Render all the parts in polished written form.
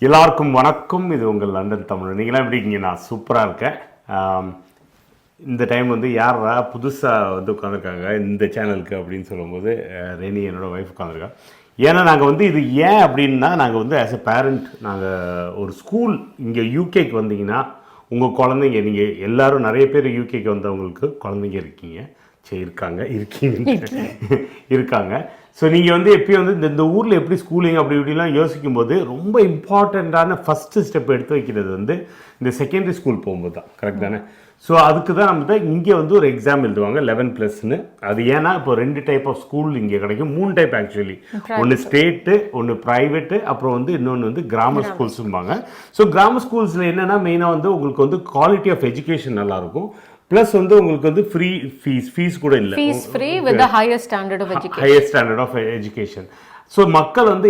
எல்லாருக்கும் வணக்கம். இது உங்கள் லண்டன் தமிழ். நீங்களாம் எப்படி இருக்கீங்க? நான் சூப்பராக இருக்கேன். இந்த டைம் வந்து யாரா புதுசாக வந்து உட்காந்துருக்காங்க இந்த சேனலுக்கு அப்படின்னு சொல்லும்போது ரெனி என்னோடய ஒய்ஃப் உட்காந்துருக்கா. ஏன்னா நாங்கள் வந்து இது ஏன் அப்படின்னா, நாங்கள் வந்து ஆஸ் எ பேரண்ட் நாங்கள் ஒரு ஸ்கூல் இங்கே யூகேக்கு வந்தீங்கன்னா உங்கள் குழந்தைங்க, நீங்கள் எல்லோரும் நிறைய பேர் யூகேக்கு வந்தவங்களுக்கு குழந்தைங்க இருக்காங்க. ஸோ நீங்கள் வந்து எப்பயும் வந்து இந்த ஊரில் எப்படி ஸ்கூலிங் அப்படி இப்படிலாம் யோசிக்கும்போது ரொம்ப இம்பார்ட்டண்ட்டான ஃபஸ்ட்டு ஸ்டெப் எடுத்து வைக்கிறது வந்து இந்த செகண்டரி ஸ்கூல் போகும்போது தான். கரெக்ட் தானே? ஸோ அதுக்கு தான் நம்ம தான் இங்கே வந்து ஒரு எக்ஸாம் எழுதுவாங்க 11+ன்னு. அது ஏன்னா இப்போ 2 டைப் ஆஃப் ஸ்கூல் இங்கே கிடைக்கும். 3 டைப் ஆக்சுவலி. ஒன்று ஸ்டேட்டு, ஒன்று ப்ரைவேட்டு, அப்புறம் வந்து இன்னொன்று வந்து கிராமர் ஸ்கூல்ஸும்பாங்க. ஸோ கிராமர் ஸ்கூல்ஸில் என்னென்னா மெயினாக வந்து உங்களுக்கு வந்து குவாலிட்டி ஆஃப் எஜுகேஷன் நல்லாயிருக்கும். ப்ளஸ் வந்து உங்களுக்கு வந்து ஃப்ரீ ஃபீஸ் கூட இல்லை. Fees free with the higher standard of education. So மக்கள் வந்து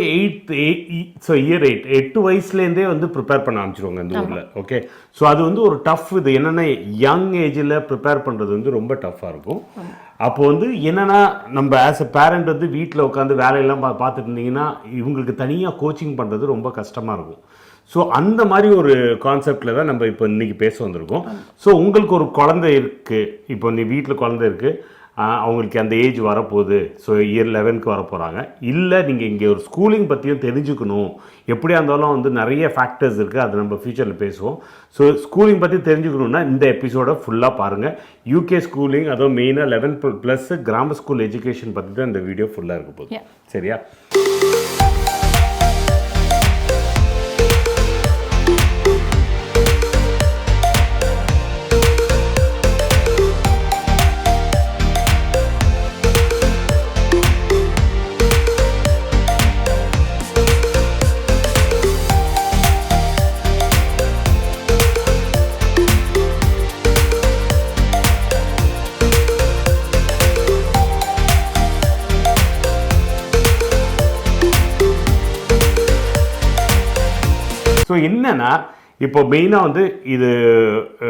இயர் 8 வயசுலேருந்தே வந்து ப்ரிப்பேர் பண்ண ஆரம்பிச்சிருவாங்க இந்த ஊரில். ஓகே, ஸோ அது வந்து ஒரு டஃப். இது என்னென்னா யங் ஏஜில் ப்ரிப்பேர் பண்ணுறது வந்து ரொம்ப டஃப்பாக இருக்கும். அப்போ வந்து என்னென்னா நம்ம ஆஸ் எ பேரண்ட் வந்து வீட்டில் உட்காந்து வேலையெல்லாம் பார்த்துட்டு இருந்தீங்கன்னா இவங்களுக்கு தனியாக கோச்சிங் பண்ணுறது ரொம்ப கஷ்டமாக இருக்கும். ஸோ அந்த மாதிரி ஒரு கான்செப்டில் தான் நம்ம இப்போ இன்றைக்கி பேச வந்திருக்கோம். ஸோ உங்களுக்கு ஒரு குழந்தை இருக்குது, இப்போ நீ வீட்டில் குழந்தை இருக்குது, அவங்களுக்கு அந்த ஏஜ் வரப்போகுது, ஸோ இயர் 11க்கு வரப்போகிறாங்க. இல்லை நீங்கள் இங்கே ஒரு ஸ்கூலிங் பற்றியும் தெரிஞ்சுக்கணும், எப்படியா இருந்தாலும் வந்து நிறைய ஃபேக்டர்ஸ் இருக்குது, அது நம்ம ஃப்யூச்சரில் பேசுவோம். ஸோ ஸ்கூலிங் பற்றி தெரிஞ்சுக்கணுன்னா இந்த எபிசோடை ஃபுல்லாக பாருங்கள். யூகே ஸ்கூலிங், அதுவும் மெயினாக 11+ கிராமர் ஸ்கூல் எஜுகேஷன் பற்றி தான் இந்த வீடியோ ஃபுல்லாக இருக்க போகுது. சரியா? ஸோ என்னன்னா இப்போ மெயினாக வந்து இது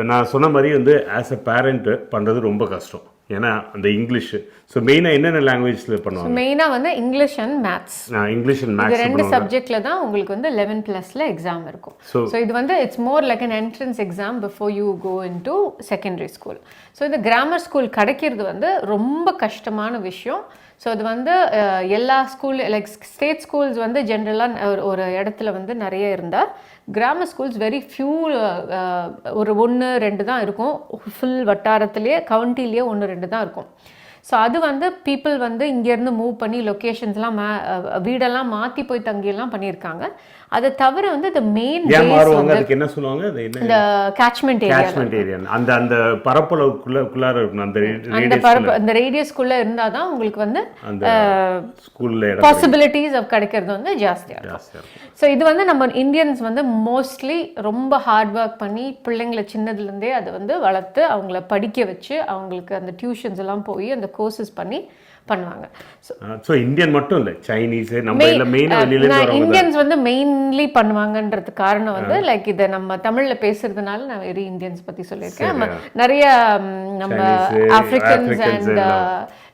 நான் சொன்ன மாதிரி வந்து ஆஸ் எ பேரண்ட்டு பண்ணுறது ரொம்ப கஷ்டம். ஏன்னா அந்த இங்கிலீஷு. ஸோ மெயினாக என்னென்ன லாங்குவேஜில் பண்ணுவாங்க? மெயினாக வந்து English and maths. English and maths 2 சப்ஜெக்டில் தான் உங்களுக்கு வந்து 11+ல எக்ஸாம் இருக்கும். ஸோ இது வந்து it's more like an entrance exam before you go in to secondary school. So இந்த கிராமர் ஸ்கூல் கிடைக்கிறது வந்து ரொம்ப கஷ்டமான விஷயம். ஸோ அது வந்து எல்லா ஸ்கூல் லைக் ஸ்டேட் ஸ்கூல்ஸ் வந்து ஜென்ரலாக ஒரு இடத்துல வந்து நிறைய இருந்தால், கிராமர் ஸ்கூல்ஸ் வெரி ஃபியூ, ஒரு 1-2 தான் இருக்கும். ஃபுல் வட்டாரத்துலேயே கவுண்டிலேயே 1-2 தான் இருக்கும். ஸோ அது வந்து பீப்புள் வந்து இங்கேருந்து மூவ் பண்ணி லொக்கேஷன்ஸ்லாம் வீடெல்லாம் மாற்றி போய் தங்கியெல்லாம் பண்ணியிருக்காங்க. அதை தவிர வந்து இந்த மெயின் என்ன சொல்லுவாங்க, இந்த கேட்ச்மெண்ட் ஏரியா, அந்த அந்த பரப்பளவுக்குள்ளார இருக்கணும். அந்த ரேடியஸ்குள்ளே இருந்தால் தான் உங்களுக்கு வந்து ஸ்கூலில் பாசிபிலிட்டிஸ் கிடைக்கிறது வந்து ஜாஸ்தியாக இருக்கும். ஸோ இது வந்து நம்ம இந்தியன்ஸ் வந்து மோஸ்ட்லி ரொம்ப ஹார்ட் ஒர்க் பண்ணி பிள்ளைங்களை சின்னதுலேருந்தே அதை வந்து வளர்த்து அவங்கள படிக்க வச்சு அவங்களுக்கு அந்த டியூஷன்ஸ் எல்லாம் போய் அந்த கோர்சஸ் பண்ணி பண்ணுவாங்க. ஸோ இந்தியன் மட்டும் இல்லை, சைனீஸ், நம்ம எல்லாம் மெயினாக இந்தியன்ஸ் வந்து மெயின்லி பண்ணுவாங்கன்றது காரணம் வந்து லைக் இதை நம்ம தமிழில் பேசுறதுனால நான் வெரி இந்தியன்ஸ் பற்றி சொல்லியிருக்கேன். நம்ம நிறைய நம்ம ஆஃப்ரிக்கன்ஸ் அண்ட்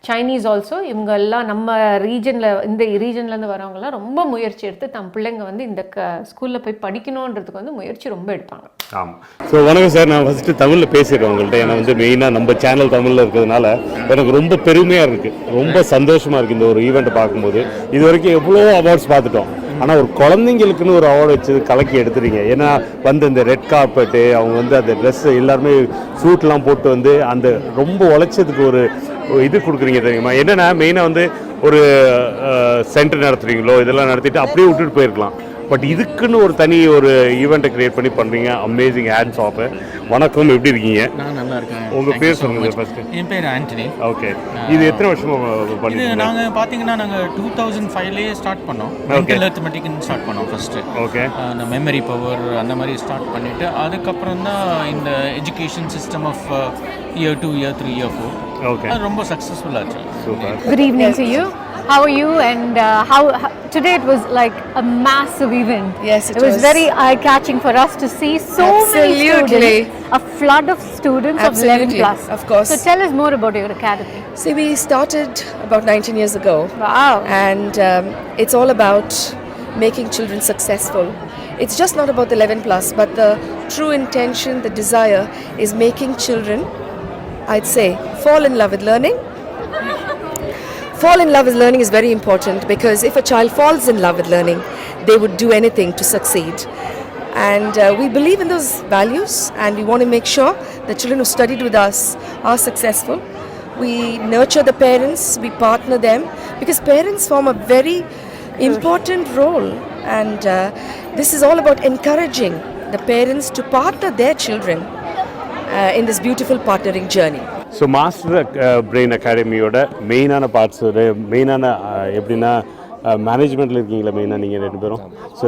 சைனீஸ் ஆல்சோ, இவங்க எல்லாம் நம்ம ரீஜனில் இந்த ரீஜன்லேருந்து வரவங்கலாம் ரொம்ப முயற்சி எடுத்து தம் பிள்ளைங்க வந்து இந்த ஸ்கூலில் போய் படிக்கணுன்றதுக்கு வந்து முயற்சி ரொம்ப எடுப்பாங்க. ஆமாம். ஸோ வணக்கம் சார், நான் ஃபஸ்ட்டு தமிழில் பேசிடுறேன் உங்கள்கிட்ட. ஏன்னா வந்து மெயினாக நம்ம சேனல் தமிழில் இருக்கிறதுனால எனக்கு ரொம்ப பெருமையாக இருக்குது, ரொம்ப சந்தோஷமாக இருக்குது இந்த ஒரு ஈவெண்ட்டை பார்க்கும்போது. இது வரைக்கும் எவ்வளோ அவார்ட்ஸ் பார்த்துட்டோம், ஆனால் ஒரு குழந்தைங்களுக்குன்னு ஒரு அவார்டு வச்சு கலக்கி எடுத்துறீங்க. ஏன்னா வந்து இந்த ரெட் கார்பெட்டு, அவங்க வந்து அந்த ட்ரெஸ்ஸு எல்லாருமே சூட்லாம் போட்டு வந்து அந்த ரொம்ப உழைச்சதுக்கு ஒரு இது கொடுக்குறீங்க தெரியுமா? என்னென்னா மெயினாக வந்து ஒரு சென்டர் நடத்துகிறீங்களோ இதெல்லாம் நடத்திட்டு அப்படியே விட்டுட்டு போயிருக்கலாம். பட் இதுக்குன்னு ஒரு தனி ஒரு ஈவெண்ட்டை கிரியேட் பண்ணி பண்ணுறீங்க. Amazing hands off. வணக்கம், எப்படி இருக்கீங்க? நான் நல்லா இருக்கேன். உங்கள் பேர் சொல்லுங்கள் ஃபஸ்ட்டு. என் பேர் ஆண்டனி. ஓகே, இது எத்தனை வருஷமாக பண்ணிட்டு? நாங்கள் பார்த்தீங்கன்னா நாங்கள் 2005லேயே ஸ்டார்ட் பண்ணோம். மென்டல் அரித்மெட்டிக்னு ஸ்டார்ட் பண்ணோம் ஃபஸ்ட்டு. ஓகே, அந்த மெமரி பவர் அந்த மாதிரி ஸ்டார்ட் பண்ணிவிட்டு அதுக்கப்புறம் தான் இந்த education system of year 2, year 3, year 4 அது ரொம்ப சக்ஸஸ்ஃபுல்லாக ஆச்சு. Super. Good evening to you. How are you? And how today it was like a massive event. Yes, it was very eye-catching for us to see so many students, a flood of students of 11+. Of course. So tell us more about your academy. See, we started about 19 years ago. Wow. And it's all about making children successful. It's just not about the 11 plus, but the true intention, the desire is making children, I'd say, fall in love with learning. Fall in love with learning is very important, because if a child falls in love with learning, they would do anything to succeed. And we believe in those values, and we want to make sure the children who studied with us are successful. We nurture the parents, we partner them, because parents form a very important role, and this is all about encouraging the parents to partner their children in this beautiful partnering journey. So master brain அகாடமியோட மெயினான parts, மெயினான எப்படின்னா மேனேஜ்மெண்ட்டில் இருக்கீங்களா மெயினாக நீங்கள் 2 பேரும்? So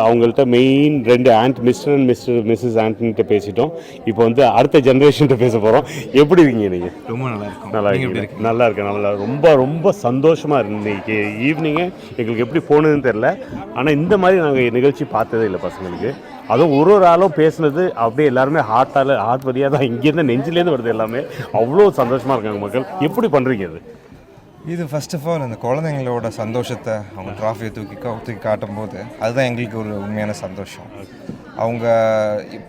அவங்கள்ட்ட main 2 mister and Mrs ஆண்டனிகிட்ட பேசிட்டோம். இப்போ வந்து அடுத்த ஜென்ரேஷன்கிட்ட பேச போகிறோம். எப்படி இருக்கீங்க நீங்கள்? ரொம்ப நல்லா இருக்கும். நல்லா இருக்கீங்க? நல்லா இருக்கேன். நல்லா ரொம்ப ரொம்ப சந்தோஷமாக இருக்கு. இன்றைக்கி ஈவினிங்கு எங்களுக்கு எப்படி போனதுன்னு தெரில, ஆனால் இந்த மாதிரி நாங்கள் நிகழ்ச்சி பார்த்ததே இல்லை பசங்களுக்கு. அதுவும் ஒரு ஆளும் பேசுனது அப்படியே எல்லாருமே ஹார்ட் வழியாக தான், இங்கேருந்து நெஞ்சிலேருந்து வருது எல்லாமே. அவ்வளோ சந்தோஷமாக இருக்காங்க மக்கள். எப்படி பண்ணுறீங்க அது? இது ஃபர்ஸ்ட் ஆஃப் ஆல் அந்த குழந்தைங்களோட சந்தோஷத்தை அவங்க ட்ராஃபியை தூக்கி காட்டும்போது அதுதான் எங்களுக்கு ஒரு உண்மையான சந்தோஷம். அவங்க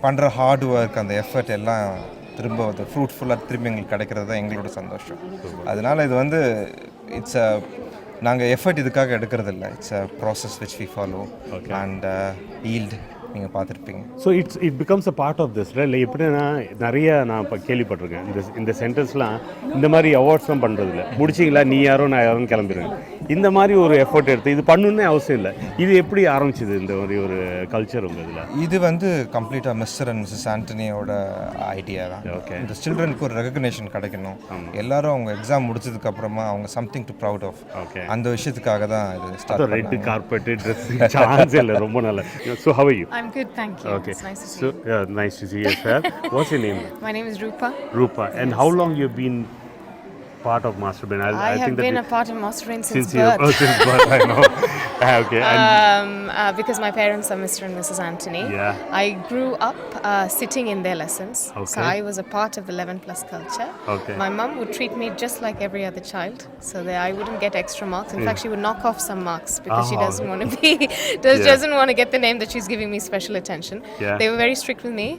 பண்ணுற ஹார்ட் ஒர்க், அந்த எஃபர்ட் எல்லாம் திரும்ப அது ஃப்ரூட்ஃபுல்லாக திரும்பி எங்களுக்கு கிடைக்கிறது தான் எங்களோட சந்தோஷம். அதனால் இது வந்து இட்ஸ் நாங்கள் எஃபர்ட் இதுக்காக எடுக்கிறது இல்லை. It's a process which we follow and yield நீங்கள் பார்த்துருப்பீங்க. So it becomes a part of this இல்லை? எப்படின்னா நிறைய நான் இப்போ கேள்விப்பட்டிருக்கேன், இந்த சென்டர்ஸ்லாம் இந்த மாதிரி அவார்ட்ஸ்லாம் பண்ணுறதில்ல. முடிச்சிங்களா நீ யாரோ நான் யாரும் கிளம்பிடுவேன். இந்த மாதிரி ஒரு எஃபர்ட் எடுத்து இது பண்ணணுன்னே அவசியம் இல்லை. இது எப்படி ஆரம்பிச்சிது இந்த மாதிரி ஒரு கல்ச்சர் உங்கள் இதில்? இது வந்து கம்ப்ளீட்டாக மிஸ்டர் அண்ட் மிஸ்ஸஸ் ஆண்டனியோட ஐடியா தான். ஓகே, இந்த சில்ட்ரனுக்கு ஒரு ரெகக்னேஷன் கிடைக்கணும், எல்லாரும் அவங்க எக்ஸாம் முடிச்சதுக்கப்புறமா அவங்க சம்திங் டு ப்ரவுட் ஆஃப், அந்த விஷயத்துக்காக தான் இது start. Red carpet dressing chance இல்லை. ரொம்ப நல்ல. So how are you? I'm good, thank you. Okay. It's nice to see you. So, nice to see you, sir. What's your name? My name is Rupa. Rupa. And how long you've been part of Master Brain? I have been a part of Master Brain since birth. Since birth, I know. Okay. Because my parents are Mr. and Mrs. Anthony. Yeah. I grew up sitting in their lessons. Okay. So I was a part of the 11 plus culture. Okay. My mum would treat me just like every other child, so that I wouldn't get extra marks. In fact, she would knock off some marks because she doesn't want to be doesn't want to get the name that she's giving me special attention. Yeah. They were very strict with me,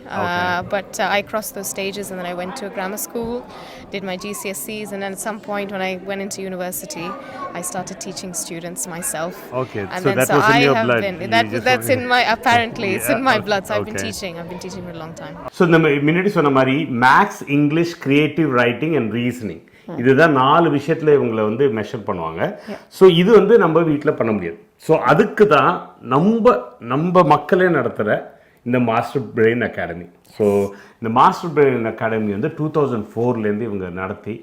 but I crossed those stages, and then I went to a grammar school, did my GCSEs, and then at some point when I went into university, I started teaching students myself. Okay, and so then, that was in your blood. That's in my, apparently it's in my blood. So I've been Okay. teaching for a long time. So நம்ம முன்னாடி சொன்ன மாதிரி maths, English, creative writing and reasoning, இதுதான் 4 விஷயத்தில் இவங்களை வந்து measure பண்ணுவாங்க. So இது வந்து நம்ம வீட்டில் பண்ண முடியாது. ஸோ அதுக்கு தான் நம்ம மக்களே நடத்துகிற இந்த மாஸ்டர் பிரெயின் அகாடமி. ஸோ இந்த மாஸ்டர் பிரெயின் அகாடமி வந்து 2004லேருந்து இவங்க நடத்தி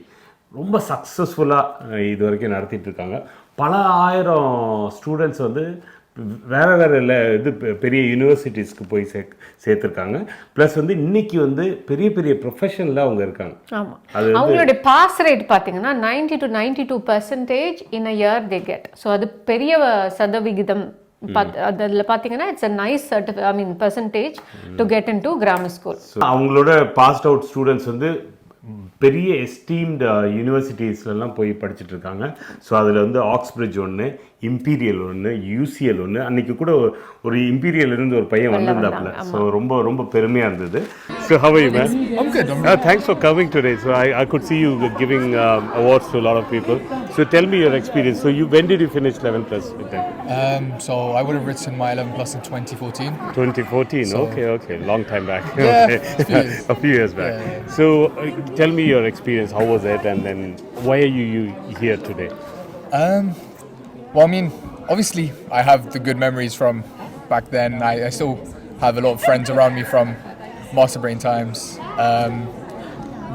ரொம்ப சக்ஸஸ்ஃபுல்லாக இது வரைக்கும் நடத்திட்டு இருக்காங்க. பல ஆயிரம் ஸ்டூடெண்ட்ஸ் வந்து வேறு இது பெரிய யூனிவர்சிட்டிஸ்க்கு போய் சேர்த்துருக்காங்க. ப்ளஸ் வந்து இன்னைக்கு வந்து பெரிய பெரிய ப்ரொஃபஷனில் அவங்க இருக்காங்க. ஆமாம், அவங்களுடைய பாஸ் ரேட் பார்த்தீங்கன்னா 90 to 92% in a year they get. So அது பெரிய சதவிகிதம். அதில் பார்த்தீங்கன்னா it's a nice percentage to get in to grammar school. அவங்களோட பாஸ்ட் அவுட் ஸ்டூடெண்ட்ஸ் வந்து பெரிய எஸ்டீம்டு யூனிவர்சிட்டிஸ்லாம் போய் படிச்சுட்டு இருக்காங்க. ஸோ அதில் வந்து ஆக்ஸ்பிரிட்ஜ் ஒன்று, இம்பீரியல் ஒன்று, யூசிஎல் ஒன்று. அன்றைக்கி கூட ஒரு இம்பீரியல் இருந்து ஒரு பையன் வந்திருந்தாப்புல. ஸோ ரொம்ப ரொம்ப பெருமையாக இருந்தது. So how are you, man? I'm good. Thanks for coming today. So I could see you giving awards to a lot of people. So tell me your experience. So when did you finish 11 plus with them? So I would have written my 11 plus in 2014. 2014, so, okay. Long time back. Yeah, a few years back. Yeah. So tell me your experience. How was it? And then why are you here today? Well, I mean, obviously I have the good memories from back then. I still have a lot of friends around me from Master Brain times.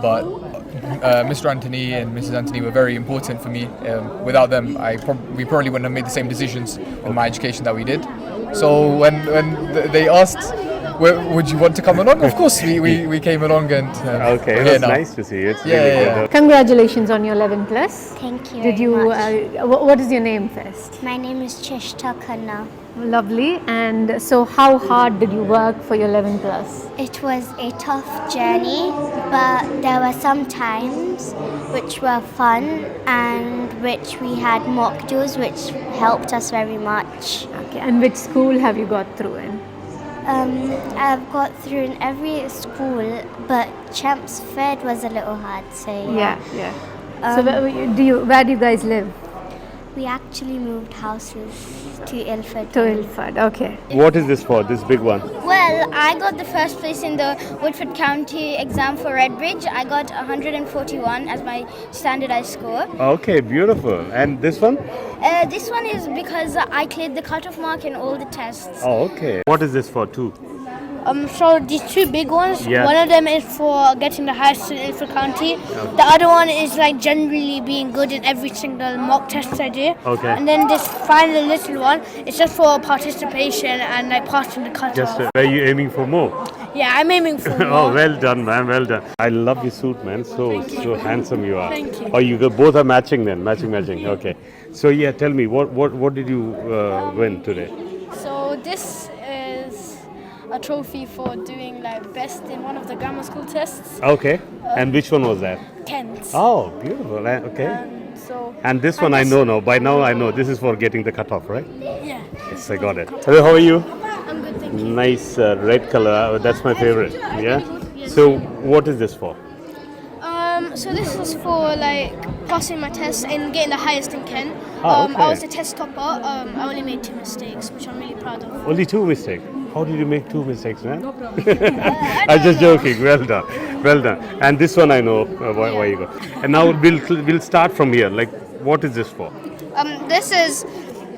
But Mr. Anthony and Mrs. Anthony were very important for me. Without them, we probably wouldn't have made the same decisions in my education that we did. So when they asked, would you want to come along? Of course, we came along and okay, it was nice to see you. It's really good. Congratulations on your 11 plus. Thank you. Did you? Very much. What is your name first? My name is Cheshta Khanna. Lovely. And so how hard did you work for your 11 plus? It was a tough journey, but there were some times which were fun and which we had mock drills which helped us very much. Okay. And which school have you got through in? I've got through in every school, but Champs Fed was a little hard, so yeah. So where do you guys live? We actually moved houses to Ilford. To Ilford, okay. What is this for, this big one? Well, I got the first place in the Woodford County exam for Redbridge. I got 141 as my standardized score. Okay, beautiful. And this one? This one is because I cleared the cutoff mark in all the tests. Oh, okay. What is this for, too? So these two big ones, Yeah. one of them is for getting the highest in Ilford County. The other one is like generally being good in every single mock test I do. Okay. And then this final little one is just for participation and like passing the cutoff. Just were you aiming for more? Yeah, I'm aiming for more. Oh, well done, man. Well done. I love your suit, man. So handsome you are. Thank you. Oh, both are matching then. Matching. Okay. So yeah, tell me what did you win today? So this is a trophy for doing like best in one of the grammar school tests. Okay. And which one was that? Kent. Oh, beautiful. Okay. And this one I know now. By now I know this is for getting the cutoff, right? Yeah. Yes, I got it. Hello, how are you? I'm good, thank you. Nice red color. That's my favorite. Yeah. So what is this for? So this was for like passing my test and getting the highest in Kent. Okay. I was the test topper. I only made 2 mistakes, which I'm really proud of. Only 2 mistakes. How did you make 2 mistakes, man? No problem. I'm just joking. Well done. Well done. And this one I know why you got. And now we'll start from here. Like, what is this for? This is.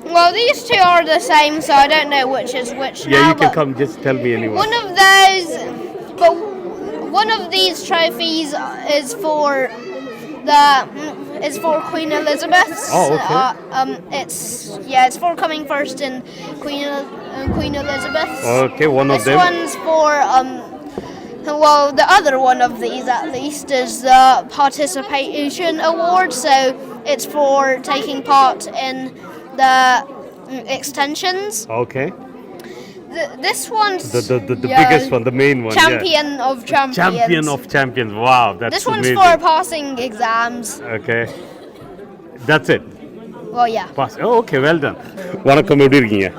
Well, these two are the same, so I don't know which is which Yeah, now. you can come. Just tell me anyone. One of these trophies is for Queen Elizabeth. Oh, okay. It's for coming first in Queen Elizabeth. Okay, one of them. This one's for the other one of these at least is the participation award. So it's for taking part in the extensions. Okay. This one's The biggest one, the main one. Champion of Champions. Champion of Champions. Wow, that's This one's amazing. for passing exams. Okay. That's it. Well, yeah. Pass. Oh, okay, well done. வணக்கம், எப்படி இருக்கீங்க?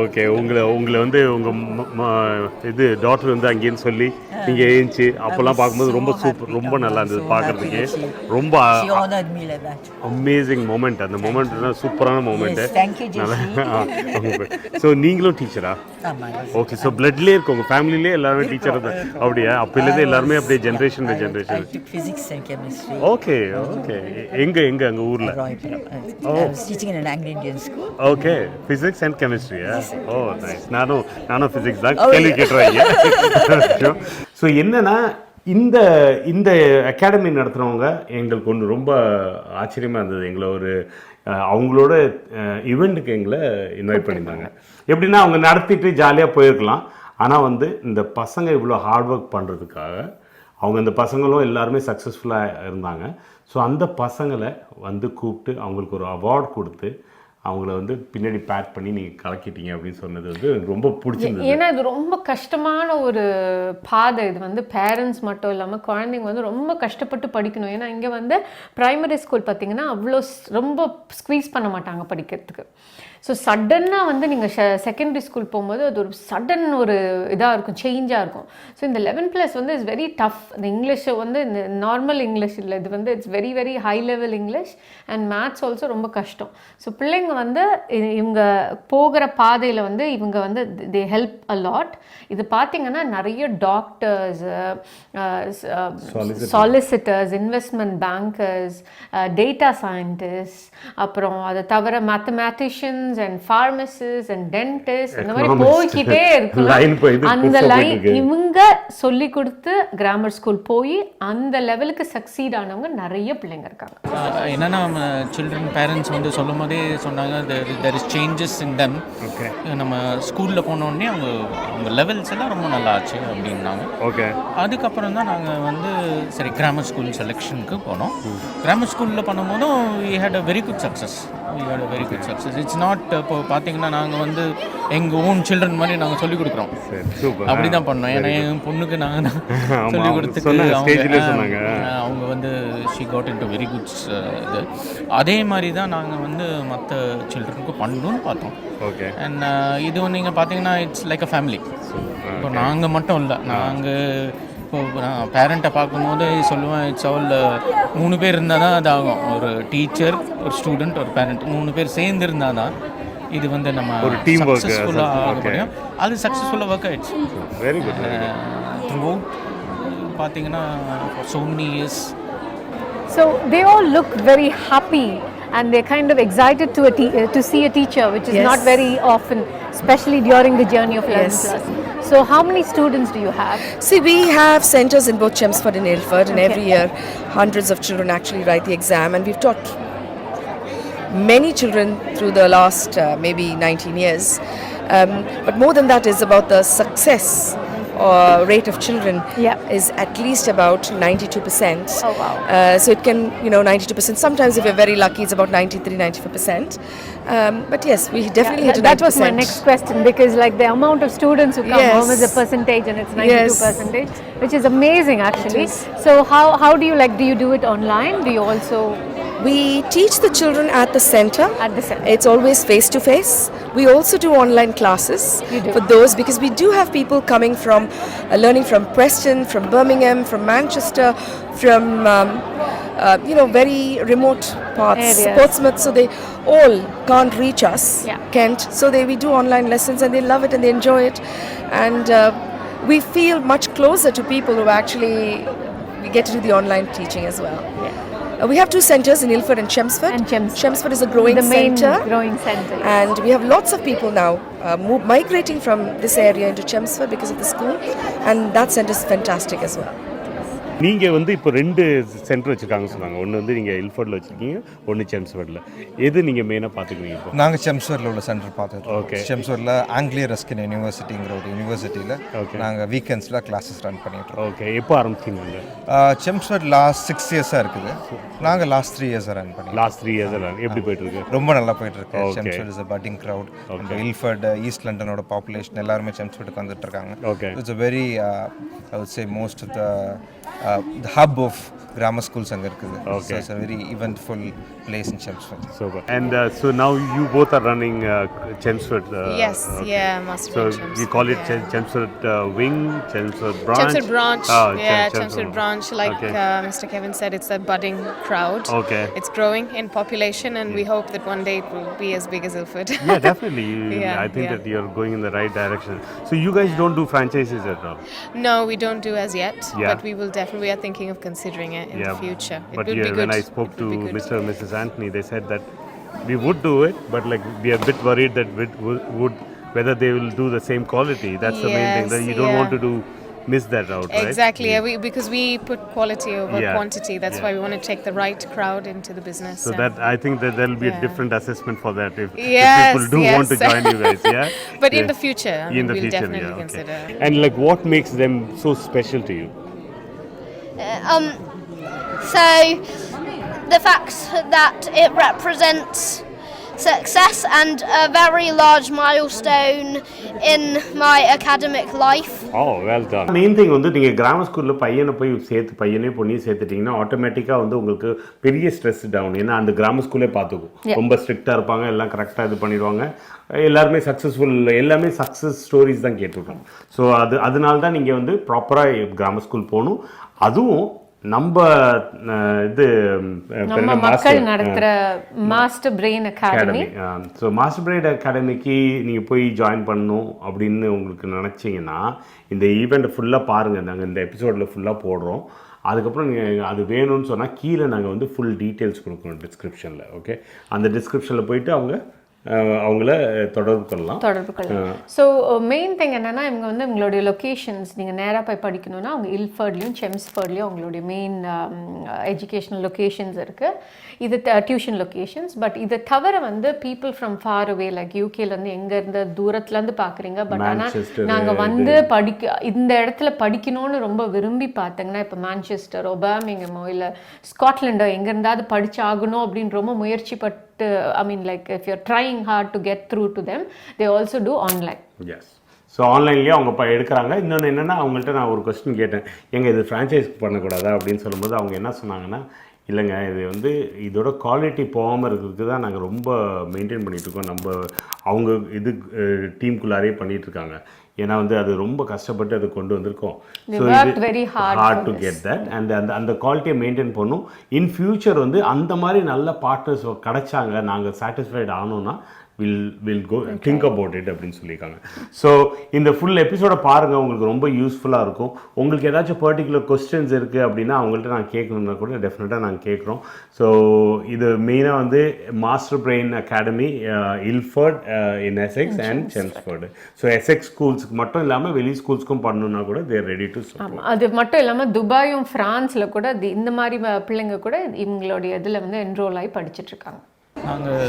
Okay, உங்களை வந்து இது doctor வந்து அங்கேன்னு சொல்லி நீங்க ஏஞ்சி அப்பெல்லாம் பார்க்கும்போது ரொம்ப சூப்பர், ரொம்ப நல்லா இருந்தது பார்க்கறதுக்கு. ரொம்ப அமேசிங் மொமெண்ட். அந்த மொமெண்ட் சூப்பரான மொமெண்ட். ஸோ நீங்களும் டீச்சரா? ஓகே. ஸோ பிளட்லேயே இருக்கு உங்க ஃபேமிலிலே எல்லாருமே டீச்சர் தான் அப்படியா? அப்போலேருந்து எல்லாருமே அப்படியே generation by generation. Okay okay. எங்க அங்க ஊர்ல? I was teaching in an Anglo-Indian school. Okay, physics and chemistry. Yeah? Oh, nice. நானும் physics தான் கேள்வி கேட்டுறாங்க. ஸோ என்னன்னா இந்த அகாடமி நடத்துகிறவங்க எங்களுக்கு ஒன்று ரொம்ப ஆச்சரியமாக இருந்தது. எங்களை ஒரு அவங்களோட ஈவெண்ட்டுக்கு எங்களை இன்வைட் பண்ணியிருந்தாங்க. எப்படின்னா அவங்க நடத்திட்டு ஜாலியாக போயிருக்கலாம். ஆனால் வந்து இந்த பசங்க இவ்வளோ ஹார்ட் ஒர்க் பண்ணுறதுக்காக அவங்க இந்த பசங்களும் எல்லாருமே சக்ஸஸ்ஃபுல்லாக இருந்தாங்க. ஸோ அந்த பசங்களை வந்து கூப்பிட்டு அவங்களுக்கு ஒரு அவார்ட் கொடுத்து அவங்கள வந்து பின்னாடி பேக் பண்ணி நீங்கள் கலக்கிட்டீங்க அப்படின்னு சொன்னது வந்து எனக்கு ரொம்ப பிடிச்சிருந்தது. ஏன்னா இது ரொம்ப கஷ்டமான ஒரு பாதை. இது வந்து பேரண்ட்ஸ் மட்டும் இல்லாமல் குழந்தைங்க வந்து ரொம்ப கஷ்டப்பட்டு படிக்கணும். ஏன்னா இங்கே வந்து ப்ரைமரி ஸ்கூல் பார்த்திங்கன்னா அவ்வளோ ரொம்ப ஸ்குவீஸ் பண்ண மாட்டாங்க படிக்கிறதுக்கு. ஸோ சடன்னாக வந்து நீங்கள் செகண்டரி ஸ்கூல் போகும்போது அது ஒரு சடன் ஒரு இதாக இருக்கும், சேஞ்சாக இருக்கும். ஸோ இந்த 11+ வந்து இட்ஸ் வெரி டஃப். இந்த இங்கிலீஷை வந்து இந்த நார்மல் இங்கிலீஷ் இல்லை, இது வந்து it's very very high level English and maths also ரொம்ப கஷ்டம். ஸோ பிள்ளைங்க வந்து இவங்க போகிற பாதையில் வந்து இவங்க வந்து தே ஹெல்ப் அ லாட். இது பார்த்திங்கன்னா நிறைய doctors, solicitors, investment bankers, data scientist, அப்புறம் அதை தவிர மேத்தமேட்டிஷியன்ஸ் and pharmacists and dentists இந்த மாதிரி போய்கிட்டே இருக்கலாம். அந்த லைன் இவங்க சொல்லி கொடுத்து கிராமர் ஸ்கூல் போய் அந்த லெவலுக்கு சக்சீட் ஆனவங்க நிறைய பிள்ளைங்க இருக்காங்க. என்னன்னா சில்ட்ரன் பேரண்ட்ஸ் வந்து சொல்லும் போதே சொன்னாங்க there is changes in them. நம்ம ஸ்கூலில் போனோடனே அவங்க லெவல்ஸ் எல்லாம் ரொம்ப நல்லா ஆச்சு அப்படின்னாங்க. ஓகே. அதுக்கப்புறம் தான் நாங்கள் வந்து சரி கிராமர் ஸ்கூல் செலெக்ஷனுக்கு போனோம். கிராமர் ஸ்கூலில் பண்ணும்போதும் we had a very good success. we had a very good success. It's not இப்போ பார்த்தீங்கன்னா நாங்கள் வந்து எங்கள் ஓன் சில்ட்ரன் மாதிரி நாங்கள் சொல்லிக் கொடுக்குறோம். அப்படி தான் பண்ணோம். ஏன்னா என் பொண்ணுக்கு நாங்கள் சொல்லிக் கொடுத்துட்டு அவங்க வந்து she got into very good இது. அதே மாதிரி தான் நாங்கள் வந்து மற்ற சில்ட்ரனுக்கு பண்ணணும்னு பார்த்தோம். ஓகே. அண்ட் இது நீங்கள் பார்த்தீங்கன்னா இட்ஸ் லைக் அ ஃபேமிலி. இப்போ நாங்கள் மட்டும் இல்லை, நாங்கள் இப்போ நான் பேரண்ட்டை பார்க்கும்போது சொல்லுவேன் இட்ஸ் ஆல் 3 பேர் இருந்தால் தான் அது ஆகும். ஒரு டீச்சர், ஒரு ஸ்டூடெண்ட், ஒரு பேரண்ட் 3 பேர் சேர்ந்து இருந்தால் தான் இது வந்து நம்ம ஒரு டீம் ஒர்க் சக்ஸஸ்ஃபுல்லாக ஆக முடியும். அது சக்ஸஸ்ஃபுல்லாக ஒர்க் ஆயிடுச்சு. Very good. த்ரூ அவுட் பார்த்தீங்கன்னா for so many years. So they all look very happy and they're kind of excited to see a teacher, which is not very often, especially during the journey of 11th class. So how many students do you have? See, we have centers in both Chelmsford and Ilford, and every year hundreds of children actually write the exam, and we've taught many children through the last maybe 19 years. But more than that is about the success rate of children is at least about 92%. Oh wow. So it can, 92%. Sometimes if we're very lucky, it's about 93-95%. But yes, we definitely hit a 90%. That was my next question, because like the amount of students who come home is a percentage, and it's 92%, which is amazing actually. So how do you do you do it online? Do you also... We teach the children at the center. At the center. It's always face to face. We also do online classes for those, because we do have people coming from learning from Preston, from Birmingham, from Manchester, from very remote parts, Portsmouth. So they all can't reach us, Kent. So we do online lessons, and they love it and they enjoy it, and we feel much closer to people who actually get to do the online teaching as well. We have 2 centers in Ilford and Chelmsford. Chelmsford is a growing center. The main growing center. And we have lots of people now migrating from this area into Chelmsford because of the school. And that center is fantastic as well. நீங்கள் வந்து இப்போ 2 centre வச்சுருக்காங்க சொன்னாங்க. ஒன்று வந்து நீங்கள் இல்ஃபோர்டில் வச்சுருக்கீங்க, ஒன்று செம்ஸ்வர்டில். எது நீங்கள் மெயினாக பார்த்துக்கிறீங்க இப்போ? நாங்கள் செம்ஸ்வர்டில் உள்ள சென்டர் பார்த்துருக்கோம். ஓகே. செம்ஸ்வர்டில் ஆங்கிலிய ரஸ்கின் யூனிவர்சிட்டிங்கிற ஒரு யூனிவர்சிட்டியில் நாங்கள் வீக்கெண்ட்ஸில் கிளாஸஸ் ரன் பண்ணிட்டுருக்கோம். ஓகே. எப்போ ஆரம்பிச்சிங்க? செம்ஸ்வர்ட் லாஸ்ட் 6 இயர்ஸாக இருக்குது. நாங்கள் லாஸ்ட் 3 இயர்ஸாக ரன் பண்ணி. லாஸ்ட் 3 இயர்ஸாக ரன் எப்படி போயிட்டுருக்கு? ரொம்ப நல்லா போயிட்டுருக்கு. Chelmsford is a budding crowd. Ilford, east லண்டனோட பாப்புலேஷன் எல்லாருமே செம்ஸ்வர்டுக்கு வந்துட்டு இருக்காங்க. Okay. It's a very I would say most of the hub of grammar schools அங்க இருக்குது. So it's a very eventful place in Chelmsford. Super. And so now you both are running Chelmsford. Yes, Master. So we call it Chelmsford Wing, Chelmsford Branch. Chelmsford Branch. Chelmsford Chelmsford Branch. Like Mr. Kevin said, it's a budding crowd. Okay. It's growing in population, and we hope that one day it will be as big as Ilford. Yeah, definitely. I think that you're going in the right direction. So you guys don't do franchises at all? No, we don't do as yet, but we will definitely. We are thinking of considering it in the future. It but would be good. When I spoke to Mr. and Mrs. Anthony, they said that we would do it, but like we are a bit worried that whether they will do the same quality. That's the main thing. That you don't want to miss that out, right? Exactly. Because we put quality over quantity. That's why we want to take the right crowd into the business. So that I think that there will be a different assessment for that if people do want to join you guys. But in the future, we'll definitely consider. And like, what makes them so special to you? So the fact that it represents success and a very large milestone in my academic life. Oh, well done. Main thing வந்து நீங்க grammar ஸ்கூல்ல பையனை போய் பையனே பொண்ணி சேர்த்துட்டீங்கன்னா ஆட்டோமேட்டிக்கா வந்து உங்களுக்கு பெரிய ஸ்ட்ரெஸ் டவுன். ஏன்னா அந்த கிராமர் ஸ்கூலே பார்த்துக்கும் ரொம்ப ஸ்ட்ரிக்டா இருப்பாங்க, எல்லாம் கரெக்டாக இது பண்ணிடுவாங்க, எல்லாருமே சக்ஸஸ்ஃபுல், எல்லாமே சக்ஸஸ் ஸ்டோரிஸ் தான் கேட்டிருக்கோம். ஸோ அதனால தான் நீங்கள் வந்து ப்ராப்பராக கிராமர் ஸ்கூல் போகணும். அதுவும் நம்ம மக்கள் நடத்துகிற master brain academy. So master brain அகாடமிக்கு நீங்கள் போய் ஜாயின் பண்ணணும் அப்படின்னு உங்களுக்கு நினச்சிங்கன்னா இந்த ஈவெண்ட்டை ஃபுல்லாக பாருங்கள். நாங்கள் இந்த எபிசோடில் ஃபுல்லாக போடுறோம். அதுக்கப்புறம் நீங்கள் அது வேணும்னு சொன்னால் கீழே நாங்கள் வந்து ஃபுல் டீட்டெயில்ஸ் கொடுக்கணும் டிஸ்கிரிப்ஷனில். ஓகே. அந்த டிஸ்கிரிப்ஷனில் போயிட்டு அவங்கள தொடர்பு கொள்ளலாம். ஸோ மெயின் திங் என்னென்னா இவங்க வந்து உங்களுடைய லொக்கேஷன்ஸ் நீங்கள் நேராக போய் படிக்கணும்னா அவங்க இல்ஃபர்ட்லேயும் செம்ஸ்ஃபர்ட்லேயும் அவங்களுடைய மெயின் எஜுகேஷ்னல் லொக்கேஷன்ஸ் இருக்குது. இது டியூஷன் லொக்கேஷன்ஸ். பட் இதை தவிர வந்து people from far away like யூகேலேருந்து எங்கேருந்து தூரத்துலேருந்து பார்க்குறீங்க. பட் ஆனால் நாங்கள் வந்து இந்த இடத்துல படிக்கணும்னு ரொம்ப விரும்பி பார்த்தீங்கன்னா இப்போ மான்செஸ்டரோ பர்மிங்ஹமோ இல்லை ஸ்காட்லாண்டோ எங்கே இருந்தாவது படிச்சாகணும் அப்படின்னு ரொம்ப முயற்சி I mean, like if you're trying hard to get through to them, they also do online. Yes. So ஆன்லைன்லேயே அவங்க எடுக்கிறாங்க. இன்னொன்று என்னென்னா, அவங்கள்ட்ட நான் ஒரு கொஸ்டின் கேட்டேன், எங்கள் இது ஃப்ரான்ச்சைஸ் பண்ணக்கூடாதா அப்படின்னு சொல்லும்போது அவங்க என்ன சொன்னாங்கன்னா, இல்லைங்க, இது இதோட குவாலிட்டி போகாமல் இருக்கிறதுக்கு தான் நாங்கள் ரொம்ப மெயின்டைன் பண்ணிகிட்ருக்கோம். அவங்க இது டீமுக்குள்ளாரே பண்ணிகிட்ருக்காங்க. ஏன்னா அது ரொம்ப கஷ்டப்பட்டு அது கொண்டு வந்திருக்கோம். ஸோ இது hard to get that. And அந்த குவாலிட்டியை மெயின்டைன் பண்ணும். இன் ஃபியூச்சர் அந்த மாதிரி நல்ல பார்ட்னர்ஸ் கிடைச்சாங்க, நாங்கள் சாட்டிஸ்ஃபைட் ஆனோன்னா will go think about it அப்படின்னு சொல்லியிருக்காங்க. ஸோ இந்த ஃபுல் எபிசோடை பாருங்கள், உங்களுக்கு ரொம்ப யூஸ்ஃபுல்லாக இருக்கும். உங்களுக்கு ஏதாச்சும் பர்டிகுலர் கொஸ்டின்ஸ் இருக்குது அப்படின்னா அவங்கள்ட்ட நான் கேட்கணுன்னா கூட டெஃபினட்டாக நாங்கள் கேட்குறோம். ஸோ இது மெயினாக master brain academy, Ilford in Essex and Chelmsford. So Essex ஸ்கூல்ஸுக்கு மட்டும் இல்லாமல் வெளி ஸ்கூல்ஸ்க்கும் பண்ணணுன்னா கூட தேர் ரெடி டு சப்போர்ட். அது மட்டும் இல்லாமல் துபாயும் ஃப்ரான்ஸில் கூட இந்த மாதிரி பிள்ளைங்க கூட இவங்களுடைய இதில் என்ரோல் ஆகி படிச்சுட்ருக்காங்க.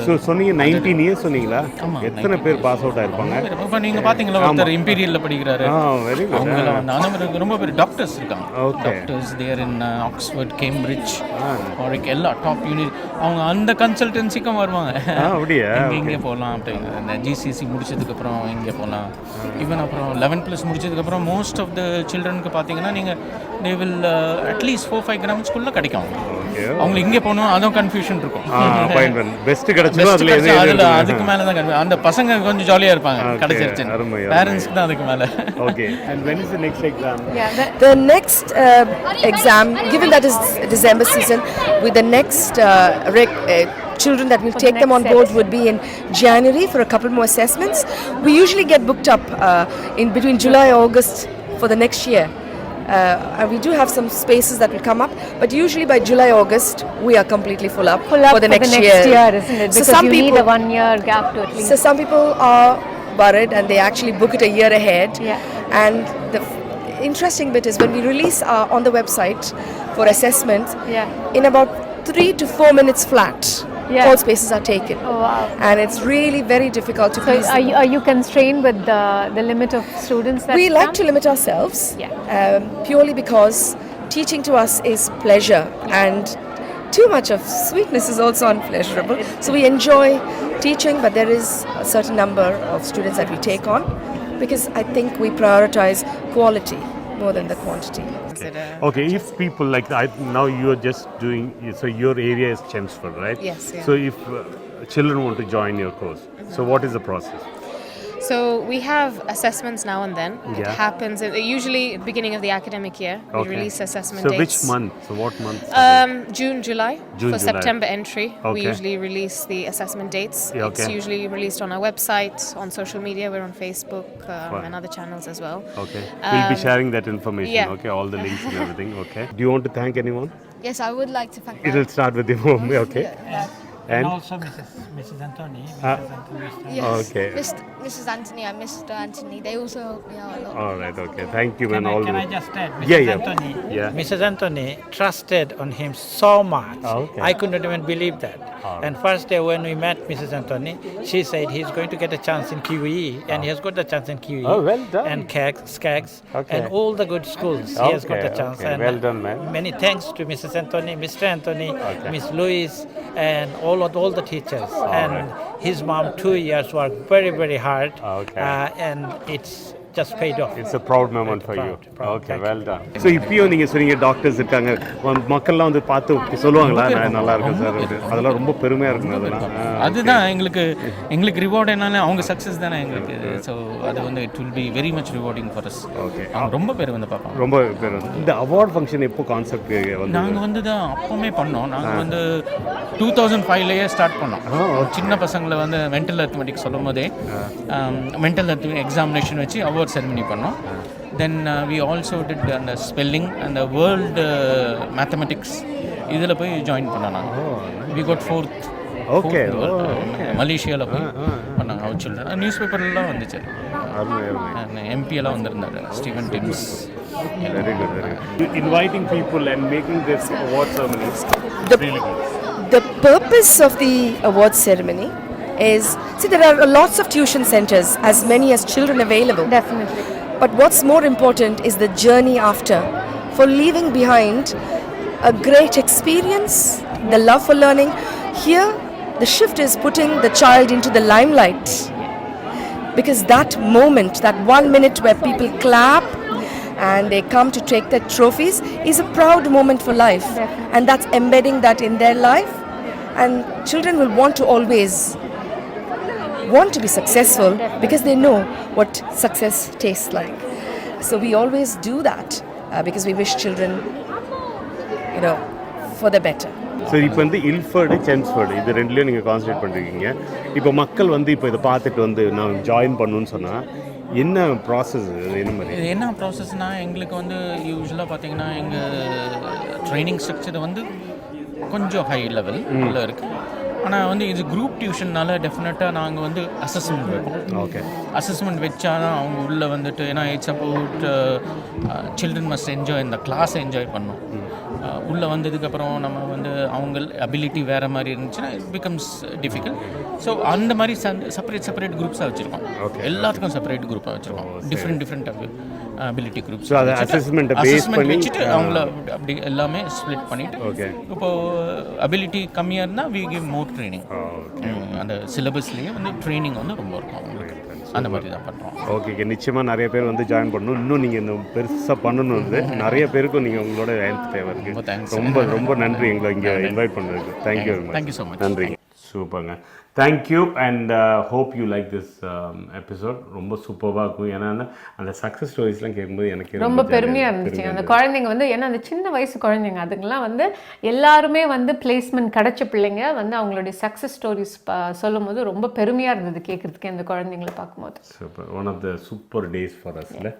ஸோ சொன்னீங்க 19 இயர்ஸ் சொன்னீங்களா? எத்தனை பேர் பாஸ் அவுட் ஆயிருப்பாங்க? இப்போ நீங்கள் பார்த்தீங்களா, ஒருத்தர் இம்பீரியலில் படிக்கிறாரு. Very good. அவங்கள அந்த ரொம்ப பேர் டாக்டர்ஸ் இருக்காங்க. டாக்டர்ஸ் தேர் இன் ஆக்ஸ்ஃபோர்ட், கேம்பிரிட்ஜ், ஆரிக், எல்லா டாப் யூனிட். அவங்க அந்த கன்சல்டன்சிக்கும் வருவாங்க. அப்படியா? இங்கே போகலாம் அப்படிங்க. இந்த ஜிசிசி முடிச்சதுக்கப்புறம் இங்கே போகலாம். ஈவன் அப்புறம் 11+ முடிச்சதுக்கப்புறம் மோஸ்ட் ஆஃப் த சில்ட்ரனுக்கு பார்த்தீங்கன்னா நீங்கள் தே வில் அட்லீஸ்ட் 4-5 கிராமத்துக்குள்ளே கிடைக்கும். அவங்களுக்கு இங்கே போகணும், அதுவும் கன்ஃபியூஷன் இருக்கும். பெஸ்ட் கிடைச்சது அதுக்கு மேல தான் அந்த பசங்க கொஞ்சம் ஜாலியா இருப்பாங்க. கிடைச்சிருச்சு பேரண்ட்ஸ்க்கு தான் அதுக்கு மேல. Okay. and when is the next exam? The next exam, given that is December season, with the next children that will take them on board would be in January for a couple more assessments. We usually get booked up in between July and August for the next year. And we do have some spaces that will come up, but usually by July, August, we are completely full up for the next year, isn't it? Because you need a 1-year gap to at least. So some people are worried and they actually book it a year ahead. Yeah. And the interesting bit is when we release on the website for assessments, in about 3 to 4 minutes flat, all spaces are taken. Oh, wow. And it's really very difficult to please. So are you constrained with the limit of students that we come? like to limit ourselves, purely because teaching to us is pleasure, and too much of sweetness is also unpleasurable. So we enjoy teaching, but there is a certain number of students that we take on, because I think we prioritize quality more than the quantity. Okay, if people now you are just doing, so your area is Chelmsford, right? Yes, yeah. So if children want to join your course, so what is the process? So we have assessments now and then. It Yeah. happens usually at the beginning of the academic year. We release assessment So dates. which month? So what month? June, July. June, For July. September entry, we Okay. usually release the assessment dates. Yeah, It's okay. usually released on our website, on social media. We're on Facebook and other channels as well. Okay. We'll be sharing that information. yeah. Okay, all the links and everything. Okay. Do you want to thank anyone? Yes, I would like to thank It'll start with you, mom. Okay. And also Mrs. Anthony. Yes. Okay. Mrs. Anthony and Mr. Anthony, they also helped me out a lot. All right. Okay. Thank you, man. Can I just add? Anthony, Yeah. Mrs. Anthony trusted on him so much. Okay. I couldn't even believe that. And first day when we met Mrs. Anthony, she said he's going to get a chance in QE, and he has got a chance in QE. Oh, well done. And Skaggs, Okay. and all the good schools. He has got a chance. Okay. And Well done, man. many thanks to Mrs. Anthony, Mr. Anthony, Okay. Miss Louise, and all the teachers. And right. his mom 2 years worked very, very hard. Okay. And it's just paid off. It's a proud moment for you. Proud. Okay, well done. So இப்பயும் நீங்க சொன்னீங்க doctors இருக்காங்க, மக்கள்லாம் பார்த்து சொல்லுவாங்களா நான் நல்லா இருக்கேன் சார், அதெல்லாம் ரொம்ப பெருமையா இருக்கும். அதெல்லாம் அதுதான் எங்களுக்கு ரிவார்ட் என்னன்னா அவங்க சக்ஸஸ் தானே எங்களுக்கு. ஸோ அது it will be very much rewarding for us. Okay. அவங்க ரொம்ப பேர் பார்ப்பாங்க. ரொம்ப பேர். இந்த அவார்ட் ஃபங்க்ஷன் எப்போ கான்செப்ட் நாங்கள் தான் அப்போவுமே பண்ணோம். நாங்கள் 2005லேயே ஸ்டார்ட் பண்ணோம். சின்ன பசங்களை மென்டல் அரித்மெட்டிக் சொல்லும் போதே மென்டல் எக்ஸாமினேஷன் வச்சு அவார்ட் செரிமனி பண்ணோம். தென் வி ஆல்சோ டிட் அந்த ஸ்பெல்லிங் அந்த வேர்ல்டு மேத்தமெட்டிக்ஸ் இதில் போய் ஜாயின் பண்ணோம். நாங்கள் வி காட் 4th. ஓகே. மலேசியாவில் போய் பண்ணாங்க. அவர் சில்ட்ரன் நியூஸ் பேப்பர்லாம் வந்துச்சு. எம்பி எல்லாம் வந்திருந்தாரு, Steven Tims. Very good, very good. Inviting people and making this award ceremony really good. The purpose of the award ceremony is, see, there are lots of tuition centers, as many as children available. Definitely. But what's more important is the journey after, for leaving behind a great experience, the love for learning. Here, The shift is putting the child into the limelight. Because that moment, that 1 minute where people clap and they come to take their trophies is a proud moment for life. And that's embedding that in their life. And children will want to always want to be successful because they know what success tastes like. So we always do that because we wish children, for the better. சரி, இப்போ வந்து இல்ஃபர்டு செம்ஸ்ஃபர்டு இது ரெண்டுலேயும் நீங்கள் concentrate பண்ணிருக்கீங்க. இப்போ மக்கள் வந்து இப்போ இதை பார்த்துட்டு வந்து நான் ஜாயின் பண்ணணும்னு சொன்னால் என்ன ப்ராசஸ், என்ன மாதிரி? இது என்ன ப்ராசஸ்னால், எங்களுக்கு வந்து யூஸ்வலாக பார்த்தீங்கன்னா எங்கள் ட்ரைனிங் ஸ்ட்ரக்சர் வந்து கொஞ்சம் ஹை லெவல் உள்ள இருக்குது. ஆனால் வந்து இது குரூப் டியூஷன்னால டெஃபினட்டாக நாங்கள் வந்து அசஸ்மெண்ட் வைப்போம். ஓகே, அசஸ்மெண்ட் வச்சா தான் அவங்க உள்ளே வந்துட்டு, ஏன்னா it's about children must enjoy, இந்த கிளாஸை என்ஜாய் பண்ணணும். உள்ளே வந்ததுக்கப்புறம் நம்ம வந்து அவங்க அபிலிட்டி வேறு மாதிரி இருந்துச்சுன்னா இட் பிகம்ஸ் டிஃபிகல்ட். ஸோ அந்த மாதிரி செப்பரேட் குரூப்ஸாக வச்சுருக்கோம். எல்லாத்துக்கும் செப்பரேட் குரூப்பாக வச்சுருக்கோம். Different ability groups. அதை அசஸ்மெண்ட் வச்சுட்டு அவங்கள அப்படி எல்லாமே ஸ்ப்ளிட் பண்ணிவிட்டு, ஓகே, இப்போது அபிலிட்டி கம்மியாக இருந்தால் வி கிவ் மோர் ட்ரைனிங். அந்த சிலபஸ்லேயே வந்து ட்ரைனிங் வந்து ரொம்ப இருக்கும் அவங்களுக்கு. அந்த மாதிரி தான் பண்ணுறோம். ஓகே, நிச்சயமாக நிறைய பேர் வந்து ஜாயின் பண்ணணும். இன்னும் நீங்கள் இந்த பெருசாக பண்ணணும் வந்து நிறைய பேருக்கும் நீங்கள் உங்களோட ஹெல்ப் தேவை இருக்குது. ரொம்ப நன்றி எங்களை இங்கே இன்வைட் பண்ணுறதுக்கு. Thank you very much. Thank you so much. நன்றி. சூப்பருங்க. Thank you and hope you like this episode. ரொம்ப சூப்பராக இருக்கும். ஏன்னா அந்த சக்ஸஸ் ஸ்டோரிஸ்லாம் கேட்கும்போது எனக்கு ரொம்ப பெருமையாக இருந்துச்சு. அந்த குழந்தைங்க வந்து, ஏன்னா அந்த சின்ன வயசு குழந்தைங்க அதுங்கெல்லாம் வந்து எல்லாருமே வந்து பிளேஸ்மெண்ட் கிடைச்ச பிள்ளைங்க வந்து அவங்களுடைய சக்ஸஸ் ஸ்டோரிஸ் சொல்லும் போது ரொம்ப பெருமையாக இருந்தது கேட்குறதுக்கு அந்த குழந்தைங்களை பார்க்கும்போது. Super. One of the super days for us. இல்லை